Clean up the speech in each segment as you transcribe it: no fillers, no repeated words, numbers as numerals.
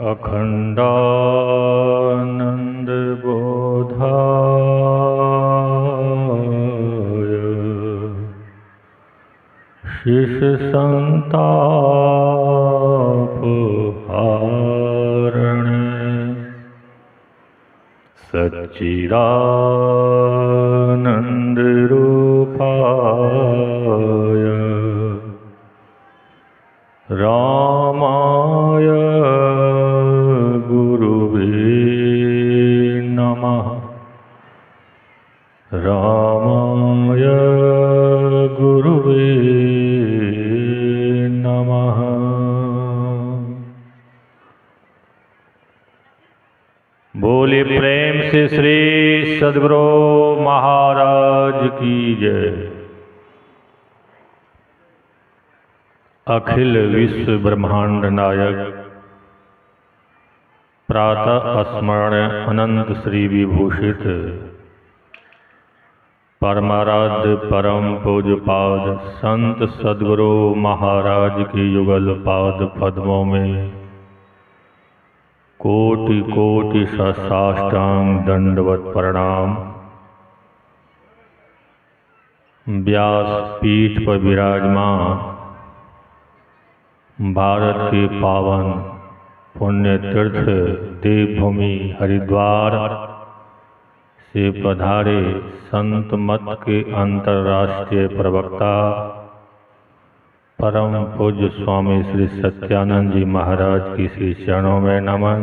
अखंडानंद बोधाय शिष संतापहारणे सच्चिदानंद रूपाय रामाय गुरुवे नमः। रामाय गुरुवे नमः। बोले प्रेम से श्री सद्गुरु महाराज की जय। अखिल विश्व ब्रह्मांड नायक प्रातः स्मरण अनंत श्री विभूषित परमाराध्य परम पूज्य पाद संत सद्गुरु महाराज के युगल पाद पद्मों में कोटि कोटि साष्टांग दंडवत प्रणाम। व्यास पीठ पर विराजमान भारत के पावन पुण्य तीर्थ देवभूमि हरिद्वार से पधारे संत मत के अंतर्राष्ट्रीय प्रवक्ता परम पूज्य स्वामी श्री सत्यानंद जी महाराज की श्री चरणों में नमन।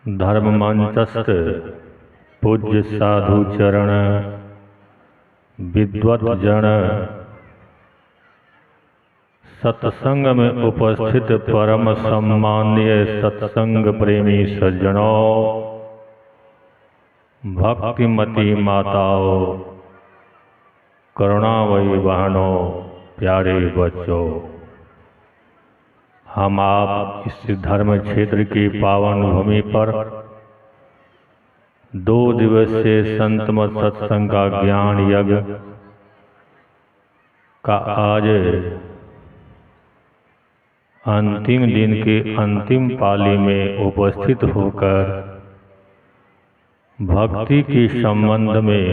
धर्म मंचस्थ पूज्य साधु चरण विद्वत जन सत्संग में उपस्थित परम सम्मान्य सत्संग प्रेमी सज्जनों, भक्तिमती माताओं, करुणामयी बहनों, प्यारे बच्चों, हम आप इस धर्म क्षेत्र की पावन भूमि पर 2 दिवसीय संतमत सत्संग का ज्ञान यज्ञ का आज अंतिम दिन के अंतिम पाली में उपस्थित होकर भक्ति के संबंध में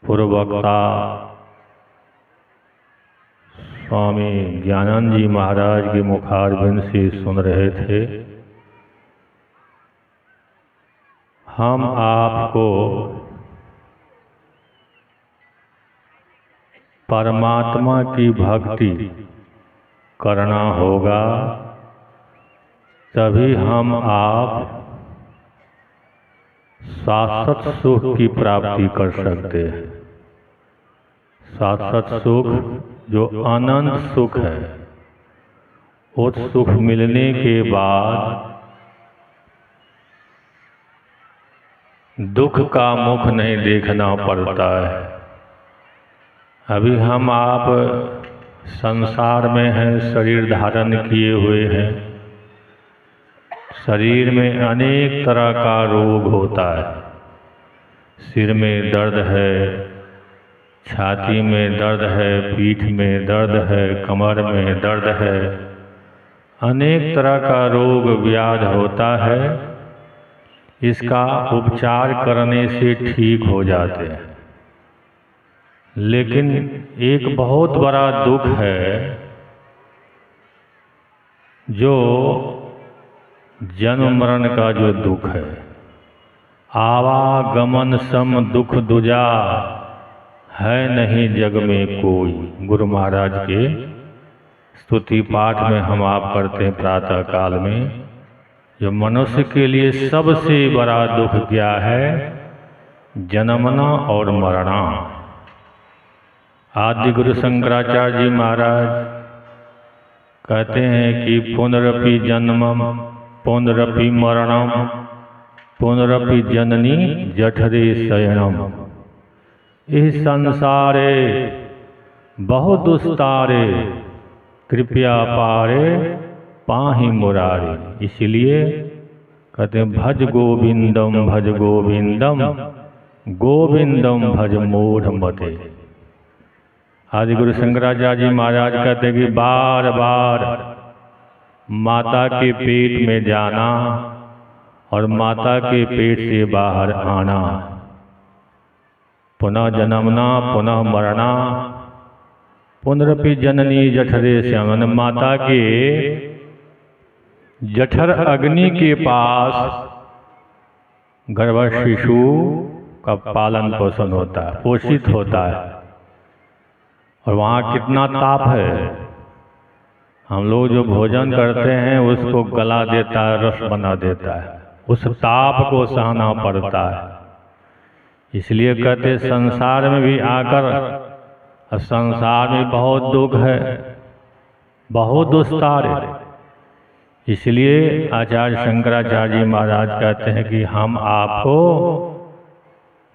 पूर्ववक्ता स्वामी ज्ञानंद जी महाराज के मुखारबिंद से सुन रहे थे। हम आपको परमात्मा की भक्ति करना होगा, तभी हम आप शाश्वत सुख की प्राप्ति कर सकते हैं। शाश्वत सुख जो अनंत सुख है, उस सुख मिलने के बाद दुख का मुख नहीं देखना पड़ता है। अभी हम आप संसार में हैं, शरीर धारण किए हुए हैं। शरीर में अनेक तरह का रोग होता है। सिर में दर्द है, छाती में दर्द है, पीठ में दर्द है, कमर में दर्द है। अनेक तरह का रोग व्याध होता है। इसका उपचार करने से ठीक हो जाते हैं। लेकिन एक बहुत बड़ा दुख है जो जन्म मरण का जो दुख है। आवागमन सम दुख दुजा है नहीं जग में कोई। गुरु महाराज के स्तुति पाठ में हम आप करते हैं प्रातः काल में। जो मनुष्य के लिए सबसे बड़ा दुख क्या है? जन्मना और मरना। आदि गुरु शंकराचार्य जी महाराज कहते हैं कि पुनरपि जन्मम पुनरपि मरणम पुनरपि जननी जठरे शयनम। इस संसारे बहुत दुस्तारे कृपया पारे पाहि मुरारे। इसलिए कहते हैं भज गोविंदम गोविंदम भज मूढ़ मते। आदि गुरु शंकराचार्य जी महाराज कहते कि बार बार माता के पेट में जाना और माता के पेट से बाहर आना, पुनः जन्मना पुनः मरना, पुनरपि जननी जठरे श्यामन। माता के जठर अग्नि के पास गर्भ शिशु का पालन पोषण होता है, पोषित होता है, और वहाँ कितना ताप है। हम लोग जो भोजन करते हैं उसको गला देता है, रस बना देता है, उस ताप को सहना पड़ता है। इसलिए कहते संसार में भी आकर, संसार में बहुत दुख है, बहुत दुस्तार है। इसलिए आचार्य शंकराचार्य जी महाराज कहते हैं कि हम आपको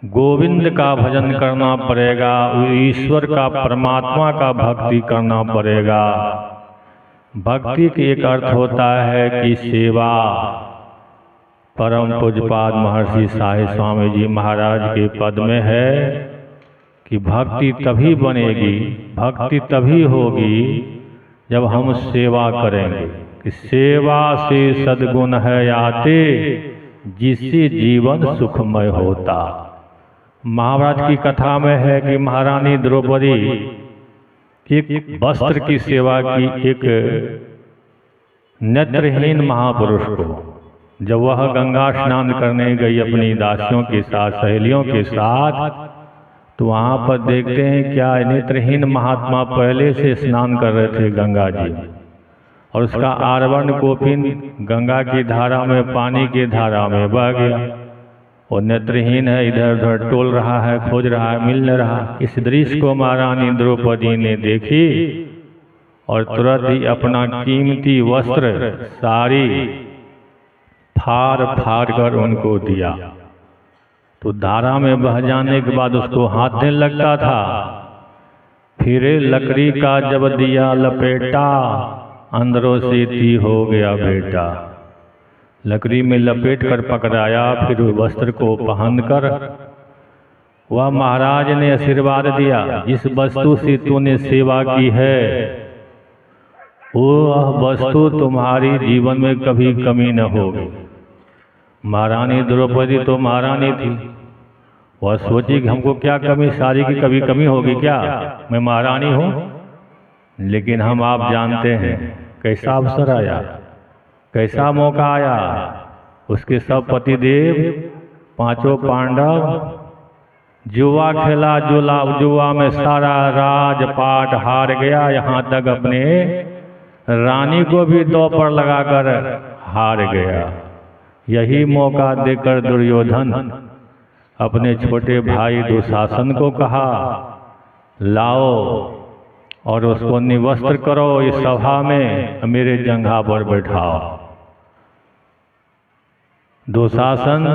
गोविंद का भजन करना पड़ेगा, ईश्वर का, परमात्मा का भक्ति करना पड़ेगा। भक्ति का एक अर्थ होता है कि सेवा। परम पूज्यपाद महर्षि साहिब स्वामी जी महाराज के पद में है कि भक्ति तभी बनेगी, भक्ति तभी होगी जब हम सेवा करेंगे। कि सेवा से सद्गुण है आते, जिससे जीवन सुखमय होता। महाभारत की कथा में है कि महारानी द्रौपदी एक वस्त्र की सेवा की एक नेत्रहीन महापुरुष को। जब वह गंगा स्नान करने गई अपनी दासियों के साथ, सहेलियों के साथ, तो वहाँ पर देखते हैं क्या नेत्रहीन महात्मा पहले से स्नान कर रहे थे गंगा जी, और उसका आरवर्ण कोपिन गंगा की धारा में, पानी की धारा में बह गया। वो नेत्रहीन है, इधर उधर टोल रहा है, खोज रहा है, मिल नहीं रहा। इस दृश्य को महारानी द्रौपदी ने देखी और तुरंत ही अपना कीमती वस्त्र, साड़ी फाड़ फाड़ कर उनको दिया। तो धारा में बह जाने के बाद उसको हाथने लगता था। फिर लकड़ी का जब दिया लपेटा, अंदरों से ती हो गया बेटा। लकड़ी में लपेट कर पकड़ाया, फिर वस्त्र को पहनकर वह महाराज ने आशीर्वाद दिया, जिस वस्तु से तूने सेवा की है वह वस्तु तुम्हारी जीवन में कभी कमी न होगी। महारानी द्रौपदी तो महारानी थी, वह सोची कि हमको क्या कमी, सारी की कभी कमी होगी क्या, मैं महारानी हूँ। लेकिन हम आप जानते हैं कैसा अवसर आया, कैसा मौका आया। उसके सब पतिदेव, पांचों पांडव, जुआ खेला, जुआ में सारा राजपाट हार गया, यहाँ तक अपने रानी को भी दो पर लगाकर हार गया। यही मौका देकर दुर्योधन अपने छोटे भाई दुशासन को कहा, लाओ और उसको निवस्त्र करो, इस सभा में मेरे जंघा पर बैठाओ। दुशासन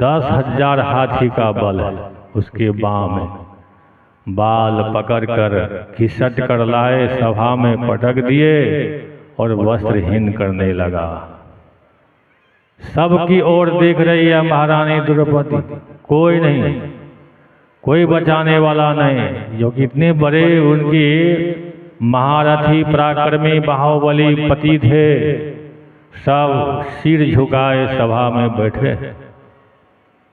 10,000 हाथी का बल है उसके बाँह में, बाल पकड़कर खिसट कर लाए, सभा में पटक दिए और वस्त्रहीन करने लगा। सबकी ओर देख रही है महारानी द्रौपदी, कोई नहीं, कोई बचाने वाला नहीं। जो कितने बड़े उनके महारथी, पराक्रमी, बाहुबली पति थे, सब सिर झुकाए सभा में बैठे।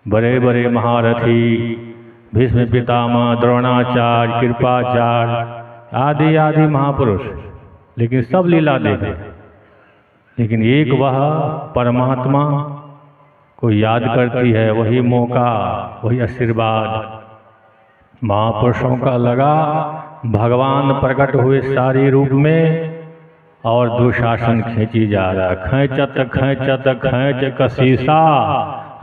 बड़े बड़े महारथी, भीष्म पितामह, द्रोणाचार्य, कृपाचार्य आदि आदि महापुरुष, लेकिन सब लीला देखे। लेकिन एक वह परमात्मा को याद करती है, वही मौका, वही आशीर्वाद महापुरुषों का लगा। भगवान प्रकट हुए सारी रूप में और दुशासन खींची जा रहा, खींचत खींचत खींच कसीसा,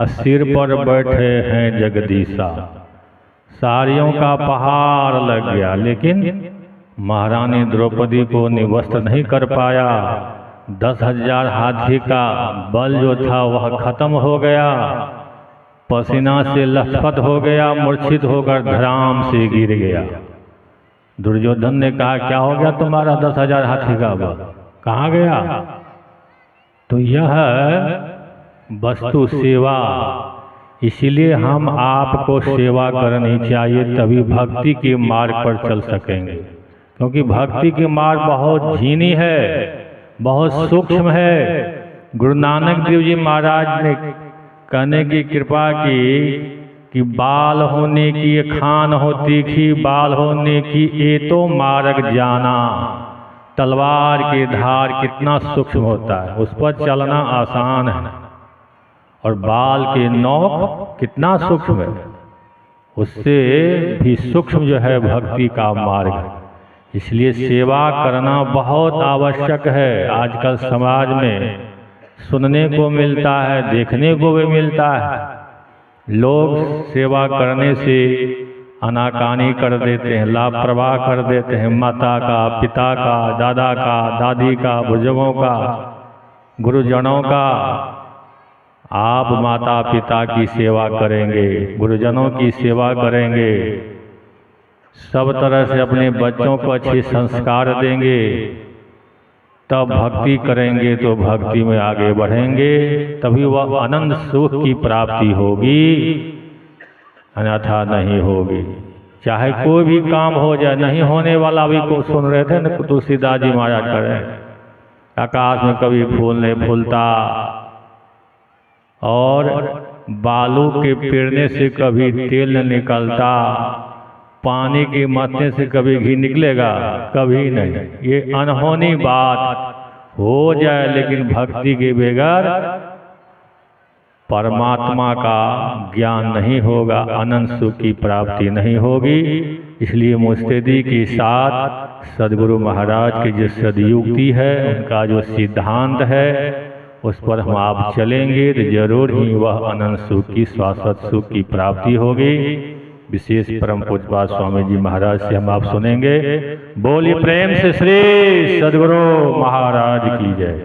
सिर पर बैठे हैं जगदीशा। साड़ियों का पहाड़ लग गया, लेकिन महारानी द्रौपदी को निवस्त्र नहीं कर पाया। 10,000 हाथी का बल जो था वह खत्म हो गया, पसीना से लथपथ हो गया, मूर्छित होकर धराम से गिर गया। दुर्योधन ने कहा, क्या हो गया तुम्हारा 10,000 हाथी का बल, कहाँ गया? तो यह वस्तु सेवा, इसीलिए हम आपको सेवा करनी चाहिए, तभी भक्ति के मार्ग पर चल सकेंगे। क्योंकि भक्ति के मार्ग बहुत झीनी है, बहुत सूक्ष्म है। गुरु नानक देव जी महाराज ने कहने की कृपा की कि बाल होने की ये खान हो तीखी, बाल होने की ये तो मार्ग जाना। तलवार की धार कितना सूक्ष्म होता है, उस पर चलना आसान है, और बाल के नोक कितना सूक्ष्म है, उससे भी सूक्ष्म जो है भक्ति का मार्ग है। इसलिए सेवा करना बहुत आवश्यक है। आजकल समाज में सुनने को मिलता है, देखने को भी मिलता है, लोग सेवा करने से अनाकानी कर देते हैं, लापरवाह कर देते हैं। माता का, पिता का, दादा का, दादी का, बुजुर्गों का, गुरुजनों का। आप माता पिता की सेवा करेंगे, गुरुजनों की सेवा करेंगे, सब तरह से अपने बच्चों को अच्छे संस्कार देंगे, तब भक्ति करेंगे तो भक्ति में आगे बढ़ेंगे, तभी वह अनंत सुख की प्राप्ति होगी, अन्यथा नहीं होगी। चाहे कोई भी काम हो जाए, नहीं होने वाला भी को सुन रहे थे न तुलसीदास जी महाराज करें, आकाश में कभी फूल नहीं फूलता, और बालू के पेड़ने से कभी तेल न निकलता, पानी के मतने से कभी घी निकलेगा, कभी नहीं। ये अनहोनी बात हो जाए, लेकिन भक्ति के बगैर परमात्मा का ज्ञान नहीं होगा, अनंत सुख की प्राप्ति नहीं होगी। इसलिए मुस्तैदी के साथ सद्गुरु महाराज की जो सदयुक्ति है, उनका जो सिद्धांत है, उस पर हम आप चलेंगे तो जरूर ही वह अनंत सुख की, शाश्वत सुख की प्राप्ति होगी। विशेष परम पूज्यपाद स्वामी जी महाराज से हम आप सुनेंगे। बोलिए प्रेम से श्री सद्गुरु महाराज की जय।